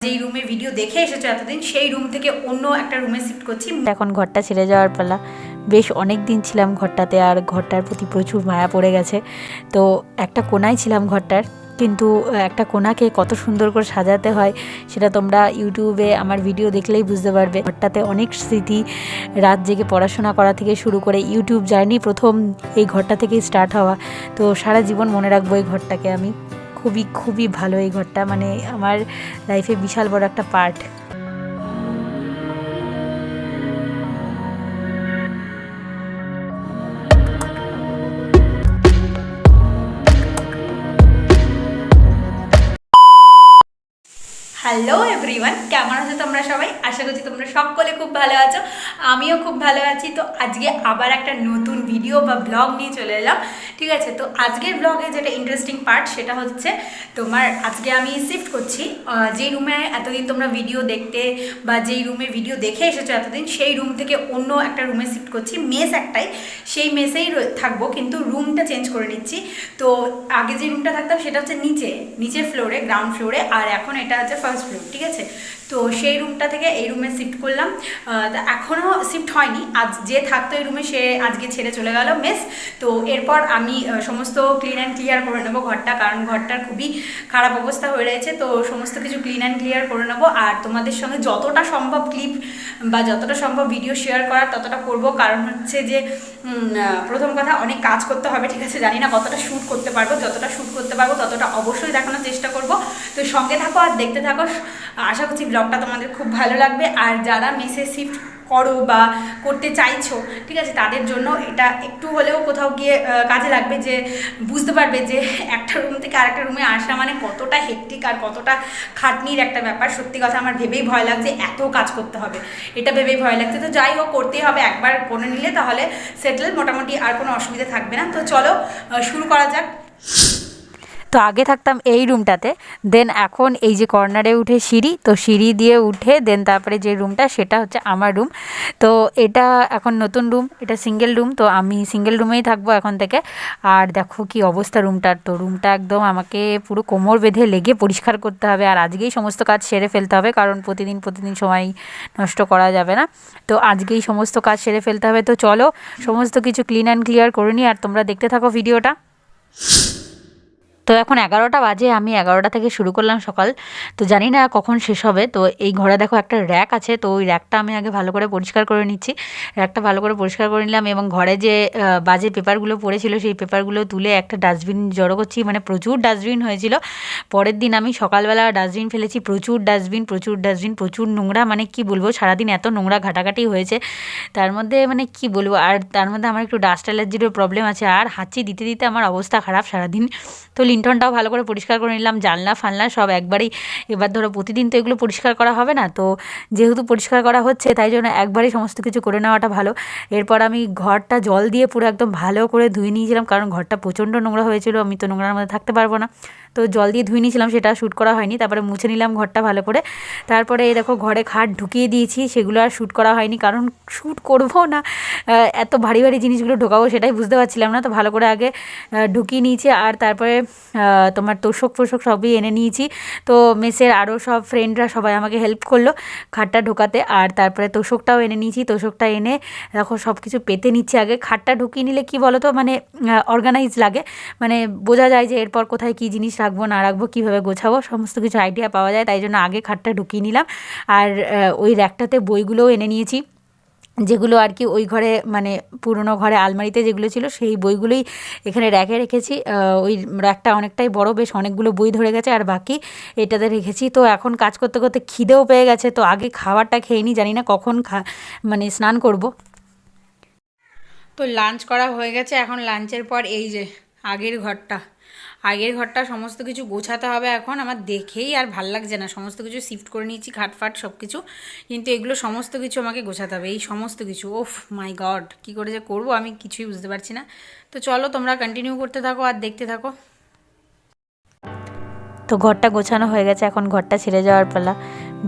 যেই রুমে ভিডিও দেখে এসেছো এতদিন সেই রুম থেকে অন্য একটা রুমে শিফট করছি। এখন ঘরটা ছেড়ে যাওয়ার পালা। বেশ অনেক দিন ছিলাম ঘরটাতে, আর ঘরটার প্রতি প্রচুর মায়া পড়ে গেছে। তো একটা কোনায় ছিলাম ঘরটার, কিন্তু একটা কোনাকে কত সুন্দর করে সাজাতে হয় সেটা তোমরা ইউটিউবে আমার ভিডিও দেখলেই বুঝতে পারবে। ঘরটাতে অনেক স্মৃতি, রাত জেগে পড়াশোনা করা থেকে শুরু করে ইউটিউব জার্নি প্রথম এই ঘরটা থেকেই স্টার্ট হওয়া। তো সারা জীবন মনে রাখবো এই ঘরটাকে আমি। খুবই খুবই ভালো এই ঘরটা, মানে আমার লাইফে বিশাল বড় একটা পার্ট। হ্যালো এভরিওয়ান, কেমন আছো তোমরা সবাই? আশা করছি তোমরা সকলে খুব ভালো আছো, আমিও খুব ভালো আছি। তো আজকে আবার একটা নতুন ভিডিও বা ব্লগ নিয়ে চলে এলাম, ঠিক আছে? তো আজকের ব্লগে যেটা ইন্টারেস্টিং পার্ট সেটা হচ্ছে তোমার আজকে আমি শিফট করছি যেই রুমে এতদিন তোমরা ভিডিও দেখতে বা যেই রুমে ভিডিও দেখে এসেছো এতদিন, সেই রুম থেকে অন্য একটা রুমে শিফট করছি। মেস একটাই, সেই মেসেই থাকবো, কিন্তু রুমটা চেঞ্জ করে নিচ্ছি। তো আগে যে রুমটা থাকতাম সেটা হচ্ছে নিচের ফ্লোরে, গ্রাউন্ড ফ্লোরে, আর এখন এটা হচ্ছে ফার্স্ট ফ্লোর, ঠিক আছে? তো সেই রুমটা থেকে এই রুমে শিফট করলাম। এখনও শিফট হয়নি, আজ যে থাকতো এই রুমে সে আজকে ছেড়ে চলে গেল মেস। তো এরপর আমি সমস্ত ক্লিন অ্যান্ড ক্লিয়ার করে নেবো ঘরটা, কারণ ঘরটার খুবই খারাপ অবস্থা হয়ে রয়েছে। তো সমস্ত কিছু ক্লিন অ্যান্ড ক্লিয়ার করে নেবো, আর তোমাদের সঙ্গে যতটা সম্ভব ক্লিপ বা যতটা সম্ভব ভিডিও শেয়ার করার ততটা করব। কারণ হচ্ছে যে প্রথম কথা, অনেক কাজ করতে হবে, ঠিক আছে? জানি না কতটা শ্যুট করতে পারবো, যতটা শ্যুট করতে পারবো ততটা অবশ্যই দেখানোর চেষ্টা করব। তো সঙ্গে থাকো আর দেখতে থাকো, আশা করছি ব্লগটা তোমাদের খুব ভালো লাগবে। আর যারা মেসে শিফট করো বা করতে চাইছো, ঠিক আছে, তাদের জন্য এটা একটু হলেও কোথাও গিয়ে কাজে লাগবে, যে বুঝতে পারবে যে একটা রুম থেকে আরেকটা রুমে আসা মানে কতটা হেক্টিক আর কতটা খাটনির একটা ব্যাপার। সত্যি কথা আমার ভেবেই ভয় লাগছে, এত কাজ করতে হবে, এটা ভেবেই ভয় লাগছে। তো যাই হোক, করতেই হবে, একবার করে নিলে তাহলে সেটেল, মোটামুটি আর কোনো অসুবিধা থাকবে না। তো চলো শুরু করা যাক। তো আগে থাকতাম এই রুমটাতে, দেন এখন এই যে কর্নারে উঠে সিঁড়ি, তো সিঁড়ি দিয়ে উঠে দেন তারপরে যে রুমটা সেটা হচ্ছে আমার রুম। তো এটা এখন নতুন রুম, এটা সিঙ্গেল রুম, তো আমি সিঙ্গেল রুমেই থাকবো এখন থেকে। আর দেখো কি অবস্থা রুমটার, তো রুমটা একদম আমাকে পুরো কোমর বেঁধে লেগে পরিষ্কার করতে হবে, আর আজকেই সমস্ত কাজ সেরে ফেলতে হবে, কারণ প্রতিদিন সময় নষ্ট করা যাবে না। তো আজকেই সমস্ত কাজ সেরে ফেলতে হবে। তো চলো সমস্ত কিছু ক্লিন অ্যান্ড ক্লিয়ার করে নিই, আর তোমরা দেখতে থাকো ভিডিওটা। তো এখন 11টা বাজে, আমি 11টা থেকে শুরু করলাম সকাল, তো জানি না কখন শেষ হবে। তো এই ঘরে দেখো একটা র্যাক আছে, তো ওই র্যাকটা আমি আগে ভালো করে পরিষ্কার করে নিচ্ছি। র্যাকটা ভালো করে পরিষ্কার করে নিলাম, এবং ঘরে যে বাজে পেপারগুলো পড়েছিল সেই পেপারগুলো তুলে একটা ডাস্টবিন জড়ো করছি, মানে প্রচুর ডাস্টবিন হয়েছিল। পরের দিন আমি সকালবেলা ডাস্টবিন ফেলেছি, প্রচুর ডাস্টবিন, প্রচুর নোংরা, মানে কি বলবো, সারাদিন এত নোংরা ঘাটাঘাটি হয়েছে তার মধ্যে, মানে কি বলবো। আর তার মধ্যে আমার একটু ডাস্ট অ্যালার্জিরও প্রবলেম আছে, আর হাঁচি দিতে দিতে আমার অবস্থা খারাপ সারাদিন। তো লিন্টনটাও ভালো করে পরিষ্কার করে নিলাম, জানলা ফালনা সব একবারেই। এবার ধরো প্রতিদিন তো এগুলো পরিষ্কার করা হবে না, তো যেহেতু পরিষ্কার করা হচ্ছে তাই জন্য একবারেই সমস্ত কিছু করে নেওয়াটা ভালো। এরপর আমি ঘরটা জল দিয়ে পুরো একদম ভালো করে ধুয়ে নিয়েছিলাম, কারণ ঘরটা প্রচণ্ড নোংরা হয়েছিল, আমি তো নোংরার মধ্যে থাকতে পারবো না। তো জল দিয়ে ধুয়ে নিয়েছিলাম, সেটা শ্যুট করা হয়নি। তারপরে মুছে নিলাম ঘরটা ভালো করে। তারপরে এই দেখো ঘরে খাট ঢুকিয়ে দিয়েছি, সেগুলো আর শ্যুট করা হয়নি, কারণ শ্যুট করবো না, এত ভারী ভারী জিনিসগুলো ঢোকাবো সেটাই বুঝতে পারছিলাম না। তো ভালো করে আগে ঢুকিয়ে নিয়েছি, আর তারপরে তোমার তোষক সবই এনে নিয়েছি। তো মেসের আরও সব ফ্রেন্ডরা সবাই আমাকে হেল্প করলো খাটটা ঢোকাতে, আর তারপরে তোষকটাও এনে নিয়েছি। তোষকটা এনে দেখো সব কিছু পেতে নিচ্ছি। আগে খাটটা ঢুকিয়ে নিলে কি বলো তো, মানে অর্গানাইজ লাগে, মানে বোঝা যায় যে এরপর কোথায় কী জিনিস রাখবো না রাখবো, কীভাবে গোছাবো, সমস্ত কিছু আইডিয়া পাওয়া যায়। তাই জন্য আগে খাটটা ঢুকিয়ে নিলাম। আর ওই র্যাকটাতে বইগুলোও এনে নিয়েছি, যেগুলো আর কি ওই ঘরে, মানে পুরনো ঘরে আলমারিতে যেগুলো ছিল সেই বইগুলোই এখানে র্যাকে রেখেছি। ওই র্যাকটা অনেকটাই বড়, বেশ অনেকগুলো বই ধরে গেছে, আর বাকি এটাতে রেখেছি। তো এখন কাজ করতে করতে খিদেও পেয়ে গেছে, তো আগে খাবারটা খেয়ে নিই, জানি না কখন মানে স্নান করব। তো লাঞ্চ করা হয়ে গেছে, এখন লাঞ্চের পর এই যে আগের ঘরটা সমস্ত কিছু গোছাতে হবে। এখন আমার দেখেই আর ভাল লাগছে না, সমস্ত কিছু শিফট করে নিয়েছি, খাটফাট সব কিছু, কিন্তু এগুলো সমস্ত কিছু আমাকে গোছাতে হবে, এই সমস্ত কিছু। ওফ মাই গড, কী করে যে করবো আমি কিছুই বুঝতে পারছি না। তো চলো তোমরা কন্টিনিউ করতে থাকো আর দেখতে থাকো। তো ঘরটা গোছানো হয়ে গেছে, এখন ঘরটা ছেড়ে যাওয়ার পালা।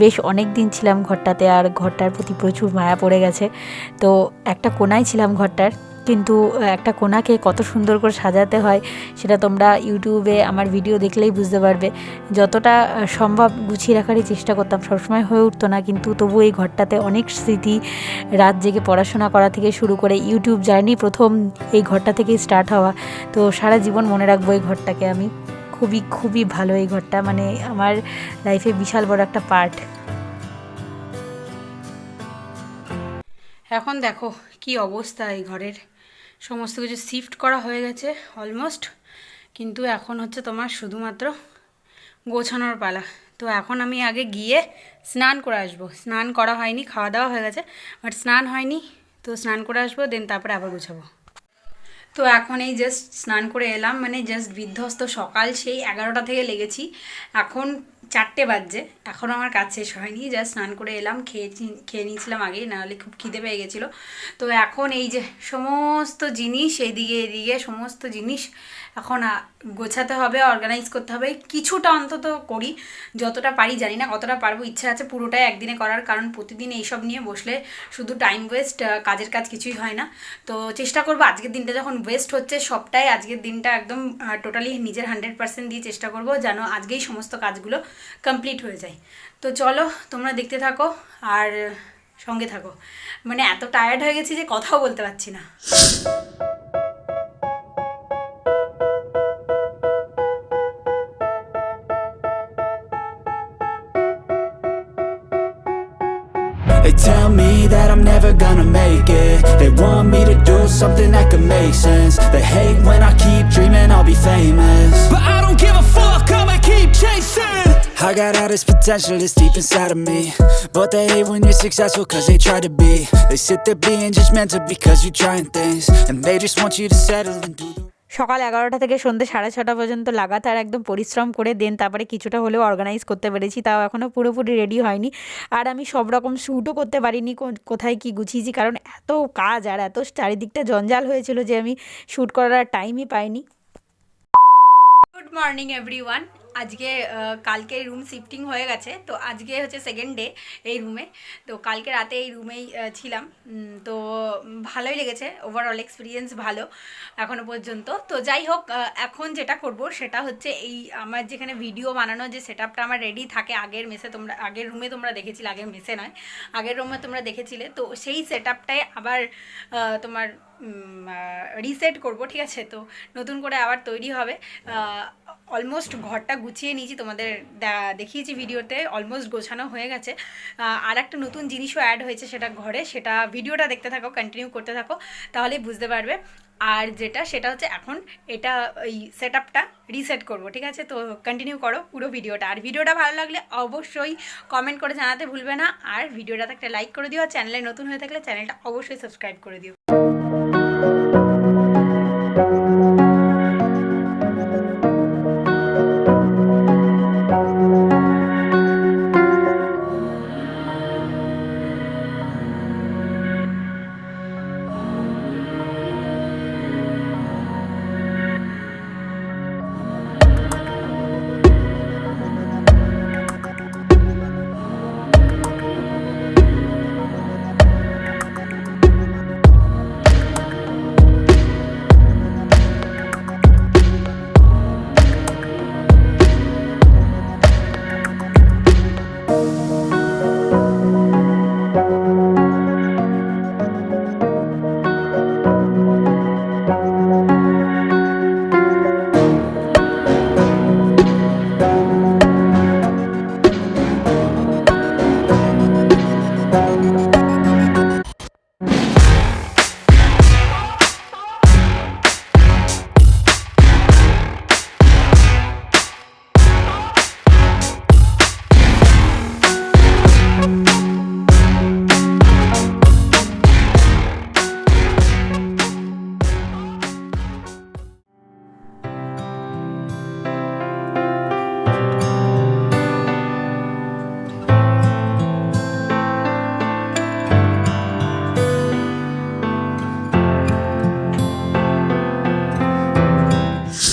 বেশ অনেক দিন ছিলাম ঘরটাতে, আর ঘরটার প্রতি প্রচুর মায়া পড়ে গেছে। তো একটা কোনায় ছিলাম ঘরটার, কিন্তু একটা কোণাকে কত সুন্দর করে সাজাতে হয় সেটা তোমরা ইউটিউবে আমার ভিডিও দেখলেই বুঝতে পারবে। যতটা সম্ভব গুছিয়ে রাখারই চেষ্টা করতাম, সবসময় হয়ে উঠতো না, কিন্তু তবু এই ঘরটাতে অনেক স্মৃতি, রাত জেগে পড়াশোনা করা থেকে শুরু করে ইউটিউব জার্নি প্রথম এই ঘরটা থেকেই স্টার্ট হওয়া। তো সারা জীবন মনে রাখবো এই ঘরটাকে আমি। খুবই খুবই ভালো এই ঘরটা, মানে আমার লাইফে বিশাল বড় একটা পার্ট। এখন দেখো কি অবস্থা এই ঘরের, সমস্ত কিছু শিফট করা হয়ে গেছে অলমোস্ট, কিন্তু এখন হচ্ছে তোমার শুধুমাত্র গোছানোর পালা। তো এখন আমি আগে গিয়ে স্নান করে আসবো। স্নান করা হয়নি, খাওয়া দাওয়া হয়ে গেছে, বাট স্নান হয়নি, তো স্নান করে আসবো, দেন তারপরে আবার গোছাবো। তো এখন এই জাস্ট স্নান করে এলাম, মানে জাস্ট বিধ্বস্ত, সকাল সেই 11টা থেকে লেগেছি, এখন 4টে বাজছে, এখনও আমার কাজ শেষ হয়নি। জাস্ট স্নান করে এলাম, খেয়ে নিয়েছিলাম আগেই, নাহলে খুব খিদে পেয়ে গেছিলো। তো এখন এই যে সমস্ত জিনিস এদিকে এদিকে সমস্ত জিনিস এখন গোছাতে হবে, অর্গানাইজ করতে হবে। কিছুটা অন্তত করি, যতটা পারি, জানি না কতটা পারবো। ইচ্ছা আছে পুরোটাই একদিনে করার, কারণ প্রতিদিন এইসব নিয়ে বসলে শুধু টাইম ওয়েস্ট, কাজের কাজ কিছুই হয় না। তো চেষ্টা করবো আজকের দিনটা যখন ওয়েস্ট হচ্ছে সবটাই, আজকের দিনটা একদম টোটালি নিজের 100% দিয়ে চেষ্টা করবো যেন আজকেই সমস্ত কাজগুলো কমপ্লিট হয়ে যায়। তো চলো তোমরা দেখতে থাকো আর সঙ্গে থাকো। মানে এত টায়ার্ড হয়ে গেছি যে কথাও বলতে পারছি না। They tell me that I'm never gonna make it. They want me to do something that could make sense. They hate when I keep dreaming I'll be famous, but I don't give a fuck, I'ma keep chasing. I got all this potential that's deep inside of me, but they hate when you're successful cause they try to be. They sit there being judgmental because you're trying things, and they just want you to settle and do the সকাল 11টা থেকে সন্ধ্যে 6:30 পর্যন্ত লাগাতার একদম পরিশ্রম করে দেন তারপরে কিছুটা হলেও অর্গানাইজ করতে পেরেছি, তাও এখনও পুরোপুরি রেডি হয়নি। আর আমি সব রকম শ্যুটও করতে পারিনি কোথায় কি গুছিয়েছি, কারণ এত কাজ আর এত চারিদিকটা জঞ্জাল হয়েছিল যে আমি শ্যুট করার টাইমই পাইনি। Good morning everyone. আজকে কালকে রুম শিফটিং হয়ে গেছে, তো আজকে হচ্ছে সেকেন্ড ডে এই রুমে। তো কালকে রাতে এই রুমেই ছিলাম, তো ভালোই লেগেছে, ওভারঅল এক্সপিরিয়েন্স ভালো এখনও পর্যন্ত। তো যাই হোক, এখন যেটা করব সেটা হচ্ছে এই আমার যেখানে ভিডিও বানানো যে সেট আপটা আমার রেডি থাকে আগের মেসে, তোমরা আগের রুমে তোমরা দেখেছিলে, আগের মেসে নয় আগের রুমে তোমরা দেখেছিলে, তো সেই সেট আপটাই আবার তোমার রিসেট করব, ঠিক আছে? তো নতুন করে আবার তৈরি হবে। অলমোস্ট ঘরটা গুছিয়ে নিয়েছি, তোমাদের দেখিয়েছি ভিডিওতে, অলমোস্ট গোছানো হয়ে গেছে। আর একটা নতুন জিনিসও অ্যাড হয়েছে সেটা ঘরে, সেটা ভিডিওটা দেখতে থাকো, কন্টিনিউ করতে থাকো, তাহলেই বুঝতে পারবে। আর সেটা হচ্ছে এখন এটা ওই সেট আপটা রিসেট করবো, ঠিক আছে? তো কন্টিনিউ করো পুরো ভিডিওটা। আর ভিডিওটা ভালো লাগলে অবশ্যই কমেন্ট করে জানাতে ভুলবে না, আর ভিডিওটাতে একটা লাইক করে দিও, আর চ্যানেলে নতুন হয়ে থাকলে চ্যানেলটা অবশ্যই সাবস্ক্রাইব করে দিও।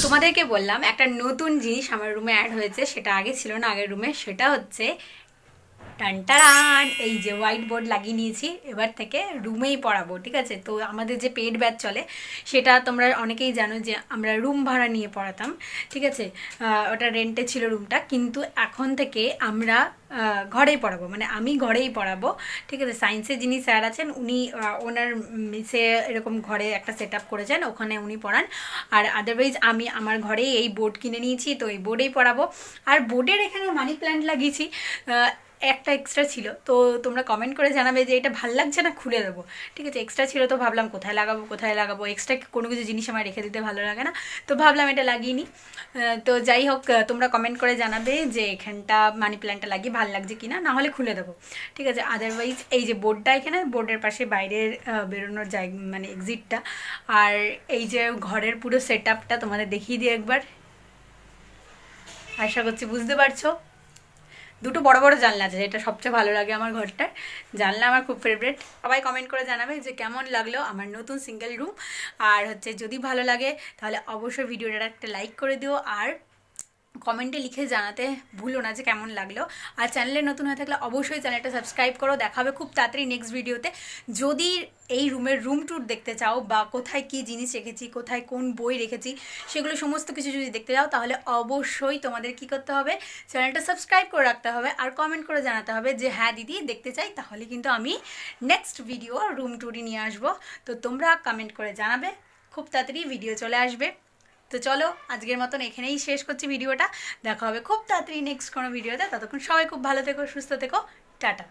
তোমাদেরকে বললাম একটা নতুন জিনিস আমার রুমে অ্যাড হয়েছে, সেটা আগে ছিল না আগের রুমে, সেটা হচ্ছে টানটারান, এই যে হোয়াইট বোর্ড লাগিয়ে নিয়েছি, এবার থেকে রুমেই পড়াবো, ঠিক আছে। তো আমাদের যে পেড ব্যাচ চলে সেটা তোমরা অনেকেই জানো যে আমরা রুম ভাড়া নিয়ে পড়াতাম, ঠিক আছে। ওটা রেন্টে ছিল রুমটা, কিন্তু এখন থেকে আমরা ঘরেই পড়াবো, মানে আমি ঘরেই পড়াবো, ঠিক আছে। সায়েন্সের যিনি স্যার আছেন উনি ওনার মিসে এরকম ঘরে একটা সেট আপ করেছেন, ওখানে উনি পড়ান। আর আদারওয়াইজ আমি আমার ঘরেই এই বোর্ড কিনে নিয়েছি, তো এই বোর্ডেই পড়াবো। আর বোর্ডের এখানে মানি প্ল্যান্ট লাগিয়েছি, একটা এক্সট্রা ছিল, তো তোমরা কমেন্ট করে জানাবে যে এটা ভাল লাগছে না খুলে দেবো, ঠিক আছে। এক্সট্রা ছিল তো ভাবলাম কোথায় লাগাবো, এক্সট্রা কোনো কিছু জিনিস আমার রেখে দিতে ভালো লাগে না, তো ভাবলাম এটা লাগিয়ে নিই। তো যাই হোক, তোমরা কমেন্ট করে জানাবে যে এখানটা মানি প্ল্যান্টটা লাগিয়ে ভালো লাগছে কি না, নাহলে খুলে দেবো, ঠিক আছে। আদারওয়াইজ এই যে বোর্ডটা, এখানে বোর্ডের পাশে বাইরের বেরোনোর জায়গা মানে এক্সিটটা, আর এই যে ঘরের পুরো সেট আপটা তোমাদের দেখিয়ে দিই একবার। আশা করছি বুঝতে পারছো। দুটো বড় বড় জানলা আছে, যেটা সবচেয়ে ভালো লাগে আমার ঘরটার, জানলা আমার খুব ফেভারিট। সবাই কমেন্ট করে জানাবে যে কেমন লাগলো আমার নতুন সিঙ্গেল রুম। আর হচ্ছে যদি ভালো লাগে তাহলে অবশ্যই ভিডিওটা একটা লাইক করে দিও, আর কমেন্টে লিখে জানাতে ভুলো না যে কেমন লাগলো। আর চ্যানেলে নতুন হয়ে থাকলে অবশ্যই চ্যানেলটা সাবস্ক্রাইব করো। দেখা হবে খুব তাড়াতাড়ি নেক্সট ভিডিওতে। যদি এই রুমের রুম ট্যুর দেখতে চাও, বা কোথায় কী জিনিস রেখেছি, কোথায় কোন বই রেখেছি, সেগুলো সমস্ত কিছু যদি দেখতে চাও, তাহলে অবশ্যই তোমাদের কী করতে হবে, চ্যানেলটা সাবস্ক্রাইব করে রাখতে হবে, আর কমেন্ট করে জানাতে হবে যে হ্যাঁ দিদি দেখতে চাই, তাহলে কিন্তু আমি নেক্সট ভিডিও রুম ট্যুরই নিয়ে আসবো। তো তোমরা কমেন্ট করে জানাবে, খুব তাড়াতাড়ি ভিডিও চলে আসবে। তো চলো আজকের মতন এখানেই শেষ করছি ভিডিওটা। দেখা হবে খুব তাড়াতাড়ি নেক্সট কোনো ভিডিওতে। ততক্ষণ সবাই খুব ভালো থেকো, সুস্থ থেকো, টাটা।